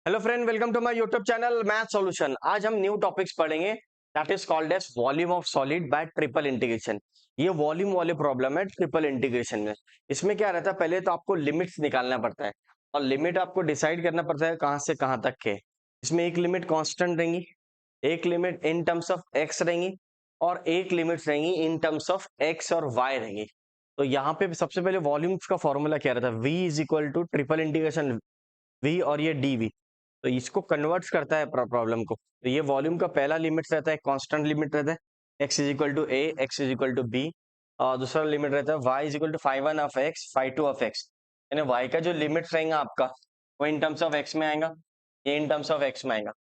Hello friend, welcome to my YouTube channel math solution. आज हम new topics पढ़ेंगे that is called as volume of solid by triple integration. ये volume वाले problem है triple integration में। इसमें क्या रहता है, पहले तो आपको लिमिट्स निकालना पड़ता है और लिमिट आपको डिसाइड करना पड़ता है कहां से कहां तक के। इसमें एक लिमिट कांस्टेंट रहेंगी, एक limit in terms of x रहेंगी और एक लिमिट रहेंगी इन टर्म्स ऑफ एक्स और वाई रहेंगी। तो यहाँ पे सबसे पहले वॉल्यूम्स का फॉर्मूला क्या रहता है, v is equal to triple integration v और ये dv। तो इसको कन्वर्ट्स करता है प्रॉब्लम को। तो ये वॉल्यूम का पहला लिमिट रहता है, कांस्टेंट लिमिट रहता है x is equal to a, x is equal to b। और दूसरा लिमिट रहता है y is equal to five one of x, five two of x। यानी y का जो लिमिट रहेगा आपका वो इन टर्म्स ऑफ x में आएगा, ये इन टर्म्स ऑफ x में आएगा।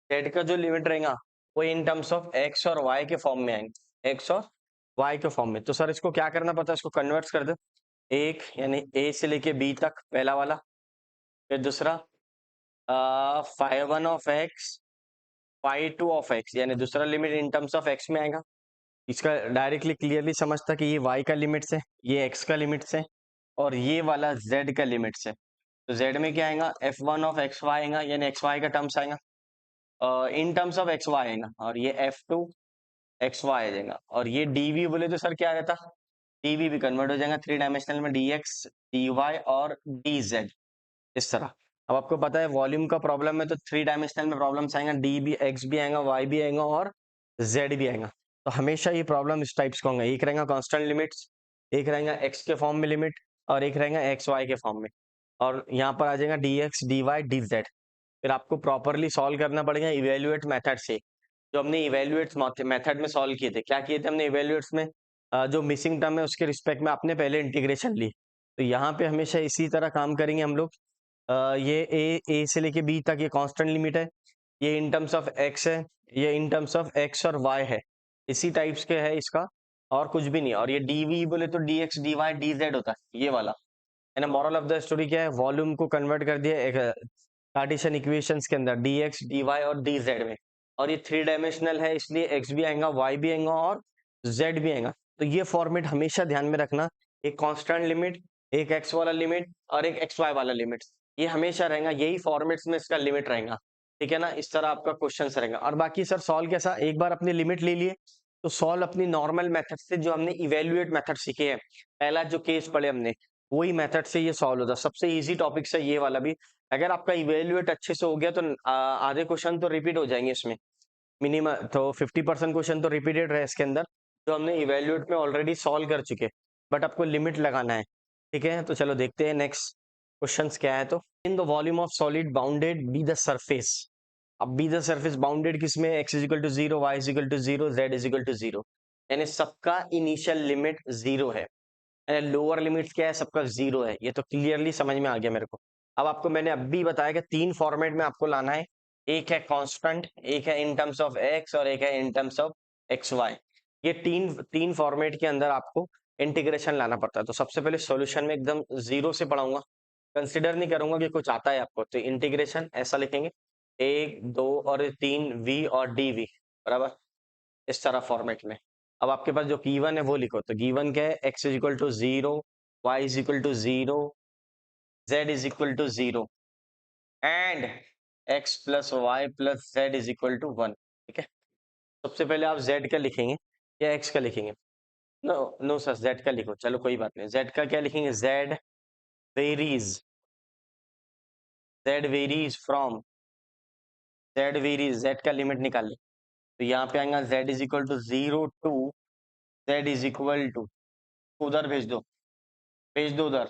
z का जो लिमिट रहेगा वो इन टर्म्स ऑफ x और y के फॉर्म में आएंगे, x और y के फॉर्म में। तो सर इसको क्या करना पड़ता है, इसको कन्वर्ट कर दो। एक यानी a से लेके b तक पहला वाला, फिर दूसरा five one of x, five two of x, यानी दूसरा limit in terms of x में आएगा। इसका डायरेक्टली क्लियरली समझता कि ये y का लिमिट्स है, ये x का लिमिट्स है और ये वाला z का लिमिट्स है। तो z में क्या आएगा, f one of x y आएगा, यानी एक्स वाई का टर्म्स आएगा in terms of x y आएगा, और ये एफ टू एक्स वाई आ जाएगा। और ये dv बोले तो सर क्या रहता, dv भी कन्वर्ट हो जाएगा थ्री डायमेंशनल में, dx dy और dz इस तरह। अब आपको पता है वॉल्यूम का प्रॉब्लम में तो थ्री डायमेंशनल में प्रॉब्लम्स आएंगे, डी भी, एक्स भी आएगा, वाई भी आएगा और जेड भी आएगा। तो हमेशा ये प्रॉब्लम इस टाइप्स का होंगे, एक रहेगा कांस्टेंट लिमिट्स, एक रहेगा एक्स के फॉर्म में लिमिट और एक रहेगा एक्स वाई के फॉर्म में। और यहाँ पर आ जाएगा d x d y d z. फिर आपको प्रॉपरली सॉल्व करना पड़ेगा इवेल्युएट मेथड से, जो हमने इवेल्युएट मेथड में सॉल्व किए थे। क्या किए थे हमने इवेल्युएट्स में, जो मिसिंग टर्म है उसके रिस्पेक्ट में आपने पहले इंटीग्रेशन ली। तो यहाँ पे हमेशा इसी तरह काम करेंगे हम लोग। ये ए से लेके बी तक ये कांस्टेंट लिमिट है, ये इन टर्म्स ऑफ एक्स है, ये इन टर्म्स ऑफ एक्स और वाई है, इसी टाइप्स के है इसका, और कुछ भी नहीं। और ये डी वी बोले तो d x d y d z होता है ये वाला, है ना। मॉरल ऑफ द स्टोरी क्या है, वॉल्यूम को कन्वर्ट कर दिया एक कार्टेशियन इक्वेशंस के अंदर, डी एक्स डी वाई और डी जेड में। और ये थ्री डायमेंशनल है, इसलिए एक्स भी आएगा, वाई भी आएगा और जेड भी आएगा। तो ये फॉर्मेट हमेशा ध्यान में रखना, एक कांस्टेंट लिमिट, एक एक्स वाला लिमिट और एक एक्स वाई वाला लिमिट, ये हमेशा रहेगा, यही फॉर्मेट्स में इसका लिमिट रहेगा। ठीक है ना, इस तरह आपका क्वेश्चन रहेगा। और बाकी सर सॉल्व कैसा, एक बार अपनी लिमिट ले लिए तो सॉल्व अपनी नॉर्मल मेथड से, जो हमने इवेल्युएट मेथड सीखे हैं, पहला जो केस पढ़े हमने वही मेथड से ये सॉल्व होता है। सबसे इजी टॉपिक है ये वाला भी। अगर आपका इवेल्युएट अच्छे से हो गया तो आधे क्वेश्चन तो रिपीट हो जाएंगे इसमें, मिनिमम तो 50% क्वेश्चन तो रिपीटेड रहे इसके अंदर, जो हमने इवेल्युएट में ऑलरेडी सॉल्व कर चुके। बट आपको लिमिट लगाना है। ठीक है, तो चलो देखते हैं नेक्स्ट क्वेश्चंस क्या है। तो in the volume of solid bounded by the surface. अब बी द सरफेस बाउंडेड किसमें, x is equal to zero, y is equal to zero, z is equal to zero, यानी सबका इनिशियल लिमिट जीरो है। Lower limit क्या है, सबका zero है। ये तो क्लियरली समझ में आ गया मेरे को। अब आपको मैंने अभी बताया कि तीन फॉर्मेट में आपको लाना है, एक है कांस्टेंट, एक है इन टर्म्स ऑफ एक्स और एक है in terms of x y. ये तीन तीन फॉर्मेट के अंदर आपको इंटीग्रेशन लाना पड़ता है। तो सबसे पहले सॉल्यूशन में एकदम जीरो से पढ़ाऊंगा, कंसिडर नहीं करूंगा कि कुछ आता है आपको। तो इंटीग्रेशन ऐसा लिखेंगे, एक दो और तीन, वी और डी वी बराबर, इस तरह फॉर्मेट में। अब आपके पास जो गिवन है वो लिखो। तो गिवन क्या है, x is equal to zero, y is equal to zero, z is equal to zero and x plus y plus z is equal to one. ठीक है, सबसे पहले आप z का लिखेंगे या x का लिखेंगे? नो नो सर, z का लिखो, चलो कोई बात नहीं। z का क्या लिखेंगे, varies z varies from, z varies, z का लिमिट निकाल ले। तो यहाँ पे आएगा z is equal to zero to z is equal to, उधर भेज दो उधर,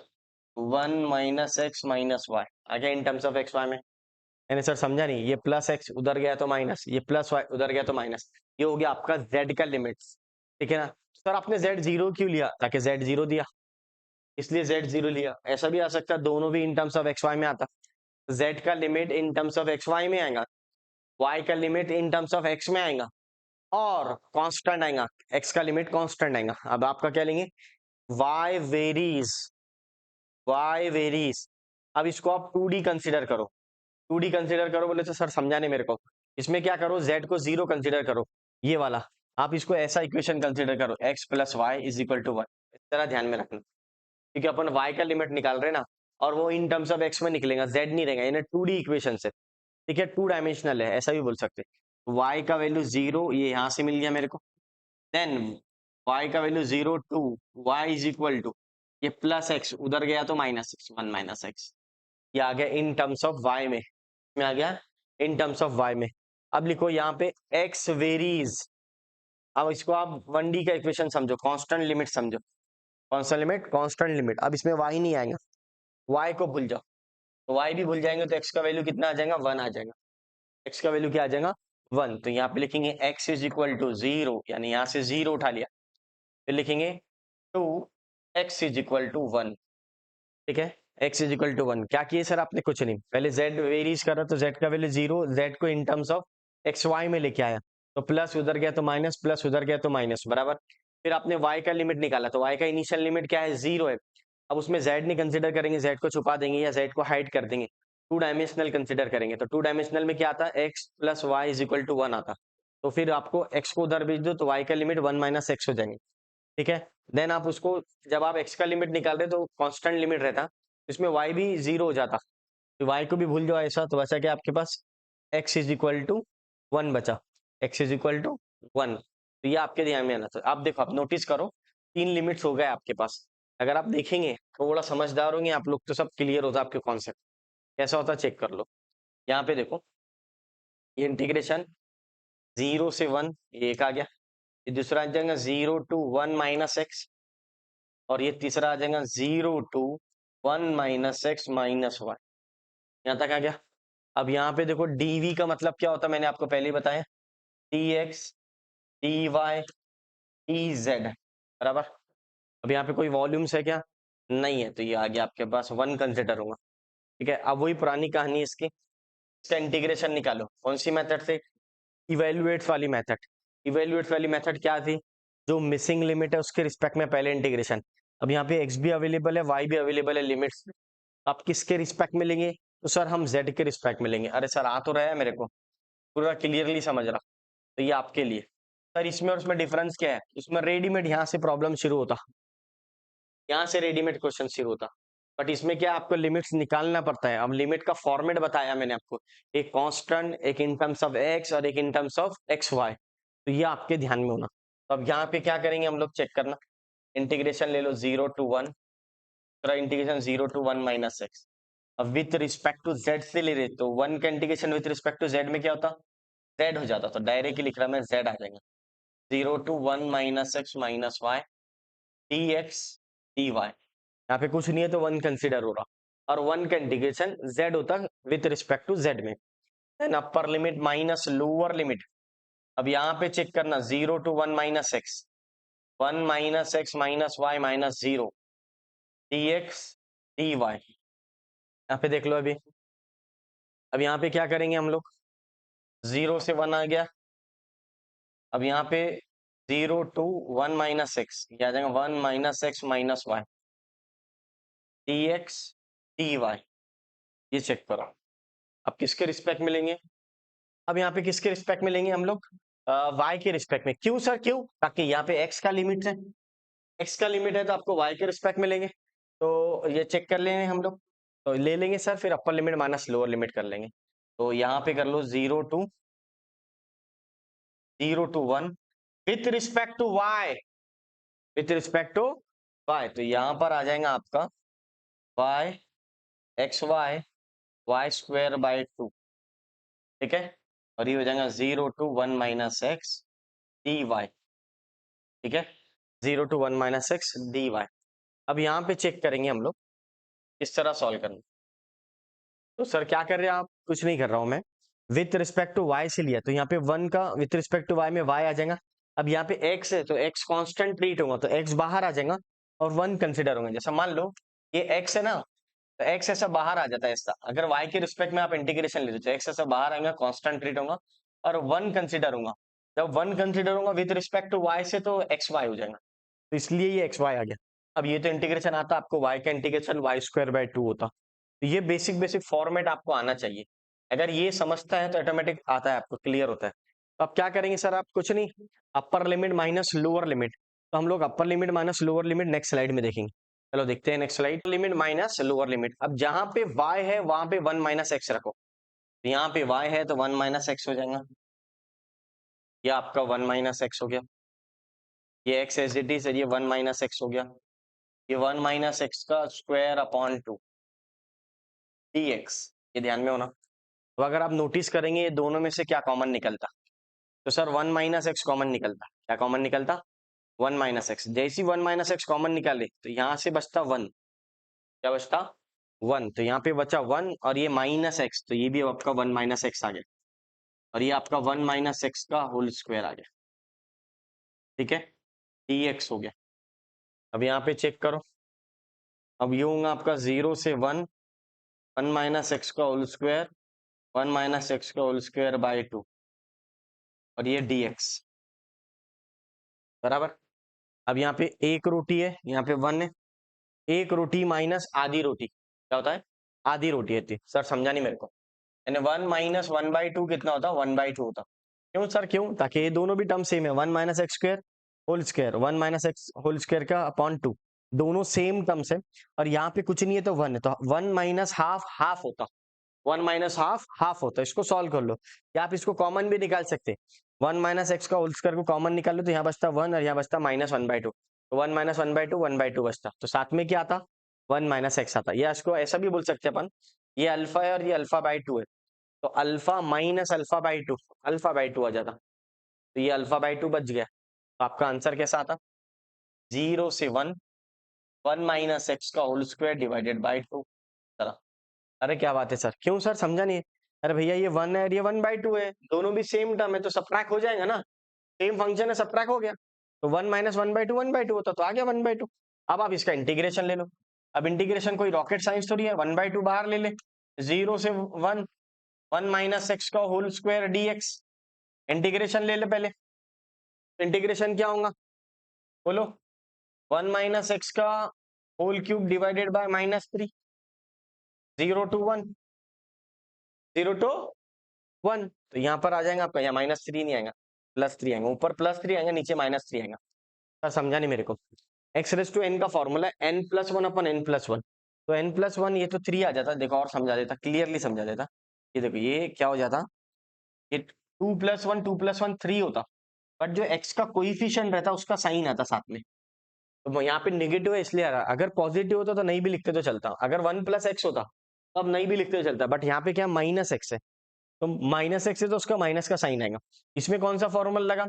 one minus x minus Y आ गया in terms of x Y में। मैंने सर समझा नहीं, ये प्लस एक्स उधर गया तो माइनस, ये प्लस वाई उधर गया तो माइनस, ये हो गया आपका जेड का लिमिट्स। ठीक है ना। सर आपने जेड जीरो क्यों लिया, ताकि जेड जीरो दिया इसलिए जेड जीरो लिया। ऐसा भी आ सकता है दोनों भी in terms of x Y में आता, जेड का limit in terms of x Y में आएगा, वाई का limit in terms of x में आएगा और कांस्टेंट आएगा, एक्स का लिमिट कांस्टेंट आएगा। अब आपका क्या लेंगे, वाई वेरीज, वाई वेरीज। अब इसको आप 2D कंसीडर करो, 2D कंसीडर करो बोले तो सर समझा नहीं मेरे को। इसमें क्या करो, z को जीरो कंसीडर करो, ये वाला। आप इसको ऐसा इक्वेशन कंसीडर करो, x plus y is equal to one. इस तरह ध्यान में रखना, क्योंकि अपन y का लिमिट निकाल रहे हैं ना, और वो इन टर्म्स ऑफ x में निकलेगा, z नहीं रहेगा, यानी 2D इक्वेशन से। ठीक है, 2 डायमेंशनल है, ऐसा भी बोल सकते हैं। y का वैल्यू 0, ये यहाँ से मिल गया मेरे को। देन y का value 0 2, y is equal to, ये प्लस x उधर गया तो माइनस एक्स, 1 माइनस एक्स। ये आ गया इन टर्म्स ऑफ y में आ गया इन टर्म्स ऑफ y में। अब लिखो यहाँ पे x वेरीज। अब इसको आप 1D का इक्वेशन समझो, कांस्टेंट लिमिट समझो, कांस्टेंट लिमिट, कांस्टेंट लिमिट। अब इसमें y नहीं आएगा, y को भूल जाओ। तो y भी भूल जाएंगे तो x का वैल्यू कितना आ जाएगा, 1 आ जाएगा। x का वैल्यू क्या आ जाएगा, 1। तो यहाँ पे लिखेंगे x इज इक्वल टू 0, यानी यहाँ से 0 उठा लिया। फिर लिखेंगे 2 x इज इक्वल टू 1। ठीक है, x इज इक्वल टू 1। क्या किए सर आपने, कुछ नहीं, पहले z वेरीज कर रहा तो z का वैल्यू 0, z को in terms of x Y में लेके आया, तो प्लस उधर गया तो माइनस, प्लस उधर गया तो माइनस, बराबर। फिर आपने y का लिमिट निकाला, तो y का इनिशियल लिमिट क्या है, 0 है। अब उसमें z नहीं कंसिडर करेंगे, z को छुपा देंगे या z को हाइड कर देंगे, 2 डायमेंशनल कंसिडर करेंगे। तो 2 डायमेंशनल में क्या आता है, x plus y is equal to 1 आता। तो फिर आपको x को उधर भेज दो तो y का लिमिट 1 माइनस एक्स हो जाएंगे। ठीक है, देन आप उसको, जब आप x का लिमिट निकाल रहे तो कांस्टेंट लिमिट रहता, इसमें y भी 0 हो जाता, तो y को भी भूल जाओ ऐसा। तो बचा क्या आपके पास, x इज इक्वल टू 1 बचा, x इज इक्वल टू 1। तो ये आपके ध्यान में आना। तो आप देखो, आप नोटिस करो, 3 लिमिट्स हो गए आपके पास। अगर आप देखेंगे, थोड़ा समझदार होंगे आप लोग तो सब क्लियर होता आपके कॉन्सेप्ट। कैसा होता है चेक कर लो। यहाँ पे देखो, ये इंटीग्रेशन 0 से 1, ये एक आ गया। ये दूसरा आ जाएगा 0 टू 1 माइनस एक्स, और ये तीसरा आ जाएगा 0 to 1 minus x minus y. यहाँ तक आ गया। अब यहाँ पे देखो, dv का मतलब क्या होता है, मैंने आपको पहले ही बताया, dx dy dz, बराबर। अब यहाँ पे कोई वॉल्यूम्स है क्या, नहीं है, तो ये आ गया आपके पास 1 कंसिडर होगा। ठीक है, अब वही पुरानी कहानी है इसकी, इसका इंटीग्रेशन निकालो। कौन सी मेथड से, इवेल्युएट्स वाली मेथड। इवेल्युएट्स वाली मेथड क्या थी, जो मिसिंग लिमिट है उसके रिस्पेक्ट में पहले इंटीग्रेशन। अब यहाँ पे x भी अवेलेबल है, y भी अवेलेबल है लिमिट्स। आप किसके रिस्पेक्ट में लेंगे, तो सर हम z के रिस्पेक्ट में लेंगे। अरे सर आ तो रहा है मेरे को, पूरा क्लियरली समझ रहा। तो ये आपके लिए सर, इसमें और उसमें डिफरेंस क्या है, इसमें रेडीमेड यहाँ से प्रॉब्लम शुरू होता, यहाँ से रेडीमेड क्वेश्चन शुरू होता। बट इसमें क्या, आपको लिमिट्स निकालना पड़ता है। अब लिमिट का फॉर्मेट बताया मैंने आपको, एक कांस्टेंट, एक इन टर्म्स ऑफ x और एक in terms of x y. तो ये आपके ध्यान में होना। तो अब यहाँ पे क्या करेंगे हम लोग, चेक करना। इंटीग्रेशन ले लो 0 टू 1, दूसरा इंटीग्रेशन 0 टू 1 माइनस एक्स। अब विथ रिस्पेक्ट टू z से ले रहे, तो 1 का integration with respect to z में क्या होता, z हो जाता। तो डायरेक्टली लिख रहा मैं, z आ जाएगा। 0 to 1 minus x minus y dx dy। यहाँ पे कुछ नहीं है तो 1 कंसिडर हो रहा, और 1 का इंटीग्रेशन z होता विथ रिस्पेक्ट टू z में। Then upper limit minus lower limit. अब यहाँ पे चेक करना, 0 to 1 minus x, 1 minus x minus y minus 0 dx dy। यहाँ पे देख लो अभी। अब यहाँ पे क्या करेंगे हम लोग, 0 से 1 आ गया। अब यहाँ पे 0 टू 1 माइनस एक्स, क्या आ जाएगा, 1 minus x minus y dx dy। ये चेक करो, अब किसके रिस्पेक्ट में लेंगे। अब यहाँ पे किसके रिस्पेक्ट में लेंगे हम लोग, y के रिस्पेक्ट में। क्यों सर, क्यों, ताकि यहाँ पे x का लिमिट है, x का लिमिट है तो आपको y के रिस्पेक्ट में लेंगे। तो ये चेक कर लेंगे हम लोग, तो ले लेंगे सर, फिर upper limit minus lower limit कर लेंगे। तो यहाँ पे कर लो 0 to 1 with respect to y, with respect to y। तो यहाँ पर आ जाएगा आपका y x y square by 2। ठीक है, और ये हो जाएगा 0 to 1 minus x d y. ठीक है, 0 to 1 minus x d y. अब यहाँ पे चेक करेंगे हम लोग किस तरह सॉल्व करना। तो सर क्या कर रहे हैं आप, कुछ नहीं कर रहा हूं मैं, विथ रिस्पेक्ट टू वाई से लिया, तो यहाँ पे 1 का विथ रिस्पेक्ट टू वाई में y आ जाएगा। अब यहाँ पे x है तो x कांस्टेंट ट्रीट होगा, तो x बाहर आ जाएगा और 1 कंसिडर होंगे। जैसा मान लो ये x है ना, तो x ऐसा बाहर आ जाता है ऐसा। अगर y के रिस्पेक्ट में आप इंटीग्रेशन ले तो x ऐसा बाहर आएगा, कांस्टेंट ट्रीट होगा और 1 कंसिडर होगा। जब 1 कंसिडर होगा विथ रिस्पेक्ट टू y से, तो एक्स वाई हो जाएगा, तो इसलिए ये एक्स वाई आ गया। अब ये तो इंटीग्रेशन आता, आपको y का इंटीग्रेशन वाई स्क्वायर बाई 2 होता। तो ये बेसिक बेसिक फॉर्मेट आपको आना चाहिए। अगर ये समझता है तो ऑटोमेटिक आता है, आपको क्लियर होता है। तो अब क्या करेंगे सर, आप कुछ नहीं, अपर लिमिट माइनस लोअर लिमिट। तो हम लोग अपर limit minus lower limit next slide में देखेंगे। चलो देखते हैं next slide. Limit minus lower limit, अब जहां पे y है वहां पे 1 माइनस एक्स रखो। यहाँ पे y है तो 1 माइनस एक्स हो जाएगा, ये आपका 1 माइनस एक्स हो गया, ये x एज इट इज है, ये 1 माइनस एक्स हो गया, ये 1 माइनस एक्स का स्क्वायर अपॉन 2 dx, ये ध्यान में होना। तो अगर आप नोटिस करेंगे ये दोनों में से क्या कॉमन निकलता, तो सर 1 माइनस एक्स कॉमन निकलता। क्या कॉमन निकलता? 1 माइनस एक्स। जैसी 1 माइनस एक्स कॉमन निकाले तो यहाँ से बचता 1, क्या बचता? 1, तो यहाँ पे बचा 1 और ये माइनस एक्स, तो ये भी आपका 1 माइनस एक्स आ गया, और ये आपका 1 माइनस एक्स का होल स्क्वायर आ गया, ठीक है, dx हो गया। अब यहाँ पे चेक करो, अब ये होगा आपका 0 से 1, 1 माइनस एक्स का होल स्क्वायर, 1 माइनस एक्स का होल स्क्वायर बाय 2, और ये dx बराबर। अब यहाँ पे एक रोटी है, यहाँ पे 1 है, एक रोटी माइनस आधी रोटी क्या होता है? आधी रोटी होती है। सर समझा नहीं मेरे को, यानी 1 माइनस 1/2 कितना होता? 1/2 होता। क्यों सर, क्यों? ताकि ये दोनों भी टर्म सेम है, 1 minus x square whole square, 1 minus x whole square का अपॉन 2, दोनों सेम टर्म्स है, और यहाँ पे कुछ नहीं है तो 1 है, तो 1 माइनस हाफ हाफ होता, 1 माइनस हाफ हाफ होता है। इसको सॉल्व कर लो, या आप इसको कॉमन भी निकाल सकते हैं, 1 माइनस एक्स का होल स्क्वायर को कॉमन निकाल लो तो यहाँ बचता 1 और यहाँ बचता माइनस 1/2, तो 1 माइनस 1/2 1/2 बचता, तो साथ में क्या आता? 1 माइनस एक्स आता। या इसको ऐसा भी बोल सकते हैं अपन, ये अल्फा है और ये अल्फा बाई 2 है, तो alpha minus alpha by 2, alpha by 2 आ जाता, तो ये अल्फा बाई 2 बच गया। तो आपका आंसर कैसा आता? 0 से 1, 1 माइनस एक्स का होल स्क्वायर डिवाइडेड बाई 2। अरे क्या बात है सर, क्यों सर समझा नहीं? अरे भैया ये 1 है और ये 1/2 है, दोनों भी सेम टर्म है तो सबट्रैक्ट हो जाएगा ना, सेम फंक्शन है, सबट्रैक्ट हो गया, तो 1 माइनस 1/2 1/2 होता, तो आ गया 1/2। अब आप इसका इंटीग्रेशन ले लो। अब इंटीग्रेशन कोई रॉकेट साइंस थोड़ी है, 1/2 बाहर ले ले, 0 से 1, 1 माइनस एक्स का होल स्क्वायर dx, इंटीग्रेशन ले ले पहले। इंटीग्रेशन क्या होगा बोलो? 1 माइनस एक्स का whole cube divided by -3, 0 to 1, 0 to 1, तो यहाँ पर आ जाएगा आपका, यहाँ -3 नहीं आएगा, +3 आएगा, ऊपर +3 आएगा, नीचे -3 आएगा। सर समझा नहीं मेरे को। x रेस टू n का फॉर्मूला n+1 अपन n+1, तो n+1 ये तो 3 आ जाता, देखो और समझा देता, क्लियरली समझा देता। ये देखो ये क्या हो जाता, ये 2+1 3 होता, बट जो x का कोइफिशिएंट रहता उसका साइन आता साथ में, तो यहाँ पे नेगेटिव है इसलिए आ रहा। अगर पॉजिटिव होता तो नहीं भी लिखते तो चलता, अगर 1 + x होता तो अब नहीं भी लिखते तो चलता, बट यहाँ पे क्या -x है, तो -x है तो उसका माइनस का साइन आएगा। इसमें कौन सा फॉर्मूला लगा?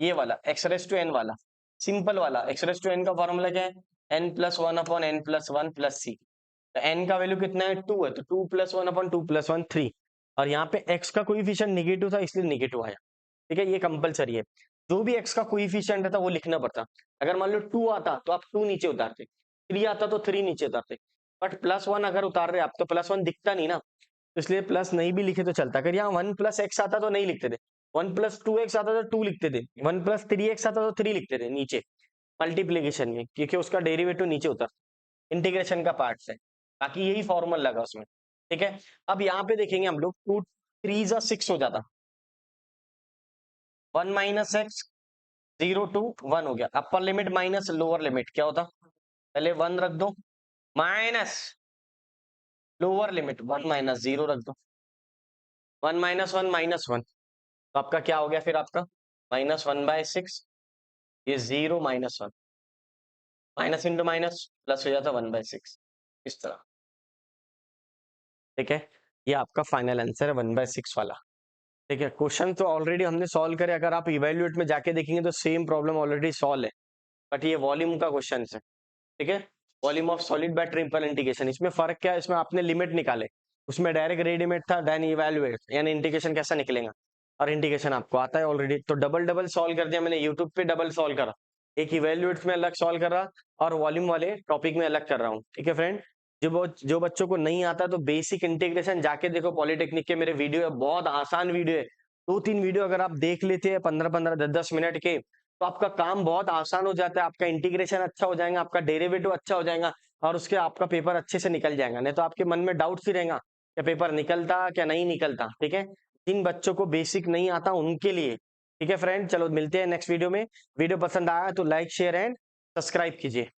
ये वाला x रेस टू n वाला, सिंपल वाला। x रेस टू n का फॉर्मूला क्या है? n+1/n+1 + c, तो n का वैल्यू कितना है? 2 है, तो 2+1/2+1 3, और यहाँ पे x का कोइफिशिएंट नेगेटिव था इसलिए नेगेटिव आया, ठीक है, ये कंपलसरी है। जो भी x का कोइफिशिएंट रहता वो लिखना पड़ता। अगर मान लो 2 आता तो आप 2 नीचे उतारते, 3 आता तो 3 नीचे उतारते, बट +1 अगर उतार रहे आप तो +1 दिखता नहीं ना, तो इसलिए प्लस नहीं भी लिखे तो चलता। अगर यहाँ 1 + x आता तो नहीं लिखते थे, 1 + 2x आता तो 2 लिखते थे, 1 + 3x आता तो 3 लिखते थे नीचे मल्टीप्लीकेशन में, क्योंकि उसका डेरिवेटिव नीचे उतर इंटीग्रेशन का पार्ट है, बाकी यही फॉर्मूला लगा उसमें, ठीक है। अब यहाँ पे देखेंगे हम लोग, 2 3 6 हो जाता, 1 - x 0 to 1 हो गया, अपर लिमिट माइनस लोअर लिमिट क्या होता? पहले 1 रख दो, माइनस लोअर लिमिट 1 - 0 रख दो, 1 - 1 - 1, तो आपका क्या हो गया फिर? आपका -1/6, ये 0 - 1, माइनस इंटू माइनस प्लस हो जाता 1/6, इस तरह, ठीक है। ये आपका फाइनल आंसर है 1/6 वाला, ठीक है। क्वेश्चन तो ऑलरेडी हमने सॉल्व करे, अगर आप इवेल्युएट में जाके देखेंगे तो सेम प्रॉब्लम ऑलरेडी सॉल्व है, बट ये वॉल्यूम का क्वेश्चन है, ठीक है। Volume of solid by triple integration, इसमें फर्क क्या है? इसमें आपने लिमिट निकाले, उसमें डायरेक्ट रेडीमेड था, देन इवेल्युएट यानी इंटीग्रेशन कैसा निकलेगा, और इंटीग्रेशन आपको आता है ऑलरेडी, तो डबल डबल सॉल्व कर दिया मैंने, यूट्यूब पे डबल सॉल्व करा, एक इवेल्युएट में अलग सॉल्व कर रहा और वॉल्यूम वाले टॉपिक में अलग कर रहा हूँ, ठीक है फ्रेंड। जो बच्चों को नहीं आता तो बेसिक इंटीग्रेशन जाके देखो, पॉलिटेक्निक के मेरे वीडियो है, बहुत आसान वीडियो है, 2-3 वीडियो अगर आप देख लेते हैं 15-15 10-10 मिनट के, तो आपका काम बहुत आसान हो जाता है, आपका इंटीग्रेशन अच्छा हो जाएगा, आपका डेरिवेटिव अच्छा हो जाएगा, और उसके आपका पेपर अच्छे से निकल जाएगा। नहीं तो आपके मन में डाउट ही रहेगा क्या पेपर निकलता क्या नहीं निकलता, ठीक है। जिन बच्चों को बेसिक नहीं आता उनके लिए, ठीक है फ्रेंड। चलो मिलते हैं नेक्स्ट वीडियो में। वीडियो पसंद आया तो लाइक शेयर एंड सब्सक्राइब कीजिए।